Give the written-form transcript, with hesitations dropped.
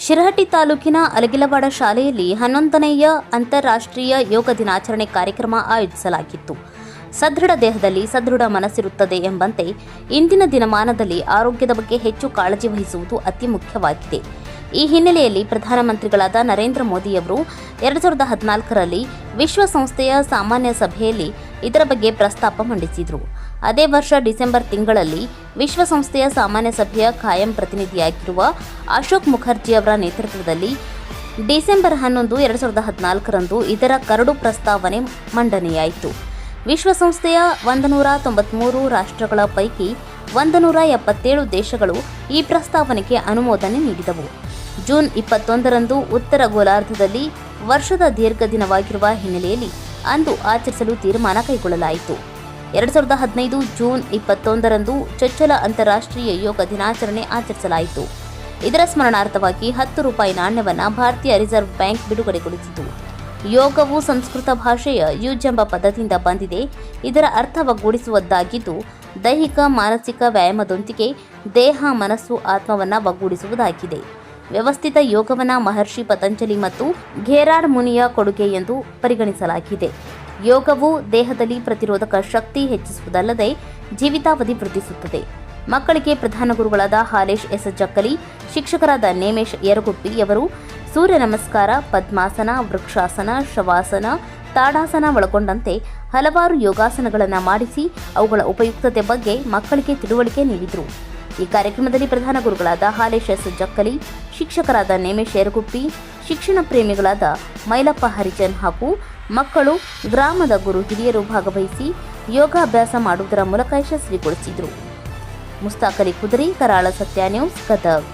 ಶಿರಹಟ್ಟಿ ತಾಲೂಕಿನ ಅಲಗಿಲವಾಡ ಶಾಲೆಯಲ್ಲಿ 11ನೇಯ ಅಂತಾರಾಷ್ಟ್ರೀಯ ಯೋಗ ದಿನಾಚರಣೆ ಕಾರ್ಯಕ್ರಮ ಆಯೋಜಿಸಲಾಗಿತ್ತು. ಸದೃಢ ದೇಹದಲ್ಲಿ ಸದೃಢ ಮನಸ್ಸಿರುತ್ತದೆ ಎಂಬಂತೆ ಇಂದಿನ ದಿನಮಾನದಲ್ಲಿ ಆರೋಗ್ಯದ ಬಗ್ಗೆ ಹೆಚ್ಚು ಕಾಳಜಿ ವಹಿಸುವುದು ಅತಿ ಮುಖ್ಯವಾಗಿದೆ. ಈ ಹಿನ್ನೆಲೆಯಲ್ಲಿ ಪ್ರಧಾನಮಂತ್ರಿಗಳಾದ ನರೇಂದ್ರ ಮೋದಿಯವರು 2014ರಲ್ಲಿ ವಿಶ್ವಸಂಸ್ಥೆಯ ಸಾಮಾನ್ಯ ಸಭೆಯಲ್ಲಿ ಇದರ ಬಗ್ಗೆ ಪ್ರಸ್ತಾಪ ಮಂಡಿಸಿದರು. ಅದೇ ವರ್ಷ ಡಿಸೆಂಬರ್ ತಿಂಗಳಲ್ಲಿ ವಿಶ್ವಸಂಸ್ಥೆಯ ಸಾಮಾನ್ಯ ಸಭೆಯ ಖಾಯಂ ಪ್ರತಿನಿಧಿಯಾಗಿರುವ ಅಶೋಕ್ ಮುಖರ್ಜಿ ಅವರ ನೇತೃತ್ವದಲ್ಲಿ ಡಿಸೆಂಬರ್ 11, 2014ರಂದು ಇದರ ಕರಡು ಪ್ರಸ್ತಾವನೆ ಮಂಡನೆಯಾಯಿತು. ವಿಶ್ವಸಂಸ್ಥೆಯ 193 ರಾಷ್ಟ್ರಗಳ ಪೈಕಿ 177 ದೇಶಗಳು ಈ ಪ್ರಸ್ತಾವನೆಗೆ ಅನುಮೋದನೆ ನೀಡಿದವು. ಜೂನ್ 21ರಂದು ಉತ್ತರ ಗೋಲಾರ್ಧದಲ್ಲಿ ವರ್ಷದ ದೀರ್ಘ ದಿನವಾಗಿರುವ ಹಿನ್ನೆಲೆಯಲ್ಲಿ ಅಂದು ಆಚರಿಸಲು ತೀರ್ಮಾನ ಕೈಗೊಳ್ಳಲಾಯಿತು. 2015 ಜೂನ್ 21ರಂದು ಚೊಚ್ಚಲ ಅಂತಾರಾಷ್ಟ್ರೀಯ ಯೋಗ ದಿನಾಚರಣೆ ಆಚರಿಸಲಾಯಿತು. ಇದರ ಸ್ಮರಣಾರ್ಥವಾಗಿ 10 ರೂಪಾಯಿ ನಾಣ್ಯವನ್ನು ಭಾರತೀಯ ರಿಸರ್ವ್ ಬ್ಯಾಂಕ್ ಬಿಡುಗಡೆಗೊಳಿಸಿತು. ಯೋಗವು ಸಂಸ್ಕೃತ ಭಾಷೆಯ ಯುಜ್ ಎಂಬ ಪದದಿಂದ ಬಂದಿದೆ. ಇದರ ಅರ್ಥ ಒಗ್ಗೂಡಿಸುವುದಾಗಿದ್ದು ದೈಹಿಕ ಮಾನಸಿಕ ವ್ಯಾಯಾಮದೊಂದಿಗೆ ದೇಹ ಮನಸ್ಸು ಆತ್ಮವನ್ನು ಒಗ್ಗೂಡಿಸುವುದಾಗಿದೆ. ವ್ಯವಸ್ಥಿತ ಯೋಗವನ್ನು ಮಹರ್ಷಿ ಪತಂಜಲಿ ಮತ್ತು ಘೇರಾಡ್ ಮುನಿಯ ಕೊಡುಗೆ ಎಂದು ಪರಿಗಣಿಸಲಾಗಿದೆ. ಯೋಗವು ದೇಹದಲ್ಲಿ ಪ್ರತಿರೋಧಕ ಶಕ್ತಿ ಹೆಚ್ಚಿಸುವುದಲ್ಲದೆ ಜೀವಿತಾವಧಿ ವೃದ್ಧಿಸುತ್ತದೆ. ಮಕ್ಕಳಿಗೆ ಪ್ರಧಾನ ಗುರುಗಳಾದ ಹಾಲೇಶ್ ಎಸ್ ಜಕ್ಕಲಿ, ಶಿಕ್ಷಕರಾದ ನೇಮೇಶ್ ಯರಗುಪ್ಪಿ ಅವರು ಸೂರ್ಯ ನಮಸ್ಕಾರ, ಪದ್ಮಾಸನ, ವೃಕ್ಷಾಸನ, ಶವಾಸನ, ತಾಡಾಸನ ಒಳಗೊಂಡಂತೆ ಹಲವಾರು ಯೋಗಾಸನಗಳನ್ನು ಮಾಡಿಸಿ ಅವುಗಳ ಉಪಯುಕ್ತತೆ ಬಗ್ಗೆ ಮಕ್ಕಳಿಗೆ ತಿಳುವಳಿಕೆ ನೀಡಿದರು. ಈ ಕಾರ್ಯಕ್ರಮದಲ್ಲಿ ಪ್ರಧಾನ ಗುರುಗಳಾದ ಹಾಲೇಶ್ ಎಸ್ ಜಕ್ಕಲಿ, ಶಿಕ್ಷಕರಾದ ನೇಮೇಶ್ ಯರಗುಪ್ಪಿ, ಶಿಕ್ಷಣ ಪ್ರೇಮಿಗಳಾದ ಮೈಲಪ್ಪ ಹರಿಜನ್ ಹಾಗೂ ಮಕ್ಕಳು, ಗ್ರಾಮದ ಗುರು ಹಿರಿಯರು ಭಾಗವಹಿಸಿ ಯೋಗಾಭ್ಯಾಸ ಮಾಡುವುದರ ಮೂಲಕ ಯಶಸ್ವಿಗೊಳಿಸಿದರು. ಮುಸ್ತಾಕ್ ಅಲಿ ಕುದರಿ, ಕರಾಳ ಸತ್ಯ ನ್ಯೂಸ್, ಗದಗ್.